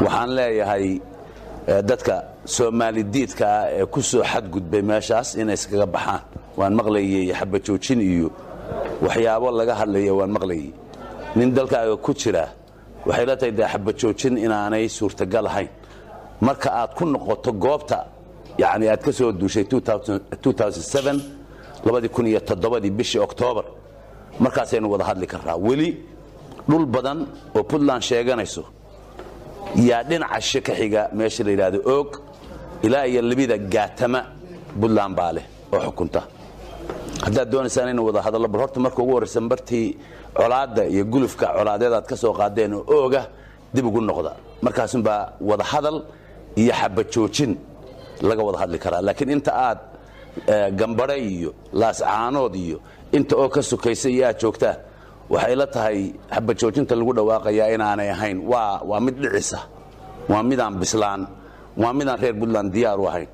waxaan leeyahay dadka Soomaali diidka ee ku soo xadgudbay meeshaas inay iskaga baxaan waan maqlayay xabajoojin iyo waxyaabo laga hadlayo waan maqlayay nin dalkaaga ku jira waxay la tahay xabajoojin inaanay suurtagal ahayn marka aad ku noqoto goobta yani aad ka soo duushay 2007 2007 bishii October markaas aynu wada hadli karnaa wali dhul badan oo Puntland sheeganayso yaa dhinaca shaka xiga meesha la yiraahdo og ilaa iyo labida gaatama Puntland baale oo xukunta hadda doonaysan inuu wada hadallo bal horta markuu ugu horeysan bartii colaada iyo gulufka colaadeed aad ka soo qaadeen ooga dib ugu noqda markaas baa wada hadal iyo xabajoojin laga wada hadli karaa laakiin inta aad gambaray iyo laas caanood iyo inta oo ka sukaysay yaa joogtaa waxay la tahay xabajoojinta lagu dhawaaqaya inaanay ahayn waa mid dhicisa waa midaan bislaan waa midaan reer Puntland diyaar u ahayn